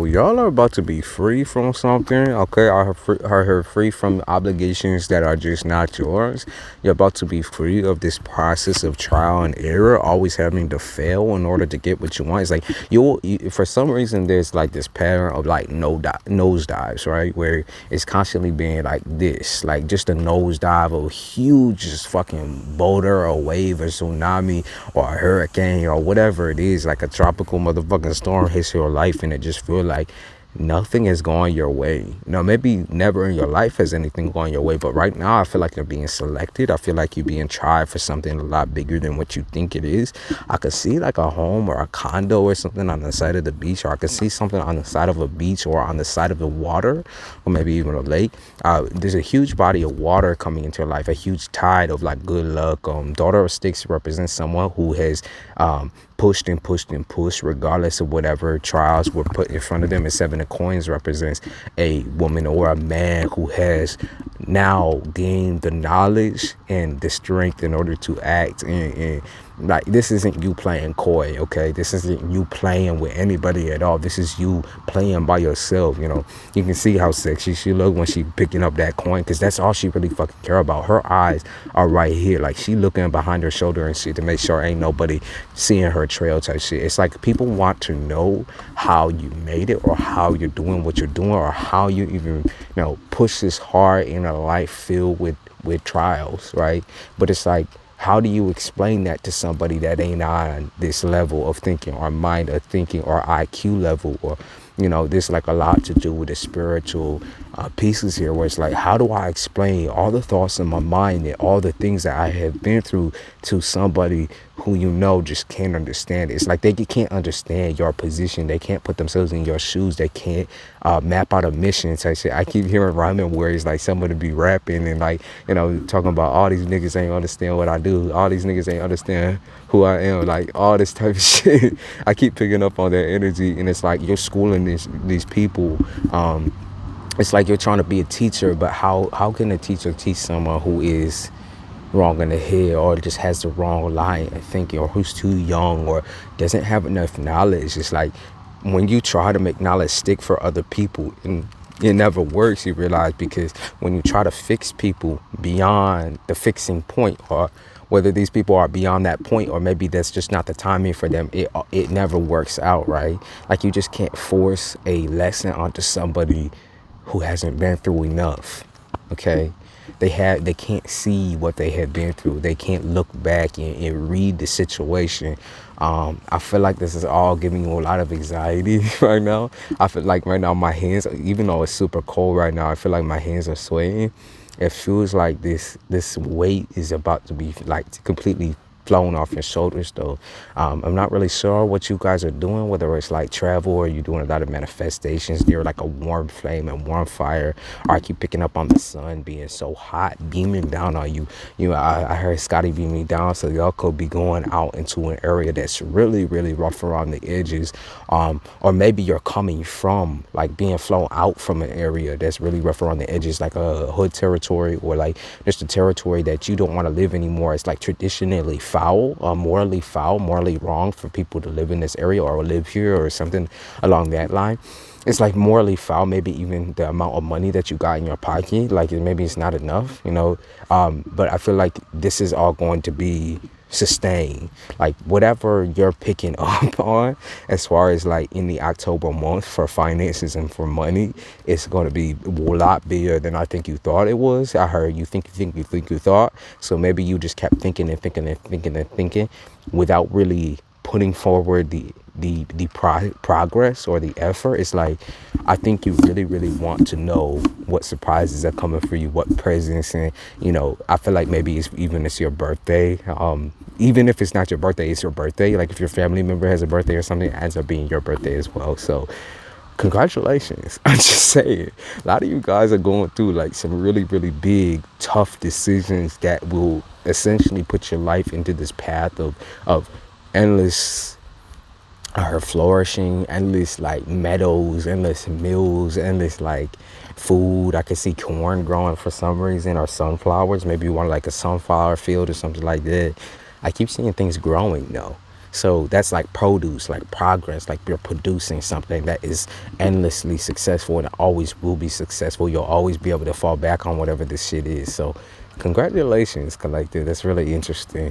Y'all are about to be free from something, okay? Are her free from obligations that are just not yours. You're about to be free of this process of trial and error, always having to fail in order to get what you want. It's like for some reason, there's like this pattern of like nosedives, right? Where it's constantly being like this, like just a nosedive of huge just fucking boulder or wave or tsunami or a hurricane or whatever it is, like a tropical motherfucking storm hits your life and it just feels like nothing is going your way. Maybe never in your life has anything going your way, but right now I feel like you're being selected. I feel like you're being tried for something a lot bigger than what you think it is. I could see like a home or a condo or something on the side of the beach, or I could see something on the side of a beach or on the side of the water, or maybe even a lake. There's a huge body of water coming into your life, a huge tide of like good luck. Daughter of Sticks represents someone who has pushed and pushed and pushed regardless of whatever trials were put in front of them. And Seven of Coins represents a woman or a man who has now gained the knowledge and the strength in order to act. And like, this isn't you playing coy, okay? This isn't you playing with anybody at all. This is you playing by yourself. You can see how sexy she look when she picking up that coin, because that's all she really fucking care about. Her eyes are right here, like she looking behind her shoulder and shit to make sure ain't nobody seeing her trail type shit. It's like people want to know how you made it, or how you're doing what you're doing, or how you even push this hard in a life filled with trials, right? But it's like, how do you explain that to somebody that ain't on this level of thinking, or mind of thinking, or IQ level, or there's like a lot to do with the spiritual pieces here, where it's like, how do I explain all the thoughts in my mind and all the things that I have been through to somebody who just can't understand it? It's like they can't understand your position. They can't put themselves in your shoes. They can't map out a mission type shit. I keep hearing rhyming words like somebody be rapping and like talking about all these niggas ain't understand what I do. All these niggas ain't understand who I am. Like all this type of shit. I keep picking up on that energy, and it's like you're schooling these people. It's like you're trying to be a teacher, but how can a teacher teach someone who is wrong in the head, or just has the wrong line of thinking, or who's too young, or doesn't have enough knowledge? It's like when you try to make knowledge stick for other people, and it never works, you realize, because when you try to fix people beyond the fixing point, or whether these people are beyond that point, or maybe that's just not the timing for them, it never works out, right? Like, you just can't force a lesson onto somebody who hasn't been through enough, okay? They can't see what they have been through. They can't look back and read the situation. I feel like this is all giving you a lot of anxiety right now. I feel like right now my hands, even though it's super cold right now, I feel like my hands are sweating. It feels like this weight is about to be like completely flown off your shoulders, though. I'm not really sure what you guys are doing, whether it's like travel, or you're doing a lot of manifestations near like a warm flame and warm fire, or I keep picking up on the sun being so hot, beaming down on you. I heard Scotty beam me down, so y'all could be going out into an area that's really, really rough around the edges, or maybe you're coming from like being flown out from an area that's really rough around the edges, like a hood territory, or like just a territory that you don't want to live anymore. It's like traditionally foul, morally wrong for people to live in this area or live here, or something along that line. It's like morally foul. Maybe even the amount of money that you got in your pocket, like maybe it's not enough, but I feel like this is all going to be sustained. Like whatever you're picking up on as far as like in the October month for finances and for money, it's going to be a lot bigger than I think you thought it was. I heard you think you thought. So maybe you just kept thinking without really putting forward the progress or the effort. It's like, I think you really, really want to know what surprises are coming for you, what presents, and I feel like maybe it's your birthday. Even if it's not your birthday, it's your birthday. Like if your family member has a birthday or something, it ends up being your birthday as well. So congratulations. I'm just saying, a lot of you guys are going through like some really, really big, tough decisions that will essentially put your life into this path of endless flourishing, endless like meadows, endless mills, endless like food. I could see corn growing for some reason, or sunflowers. Maybe you want like a sunflower field or something like that. I keep seeing things growing though. So that's like produce, like progress, like you're producing something that is endlessly successful and always will be successful. You'll always be able to fall back on whatever this shit is. So congratulations, collective. That's really interesting.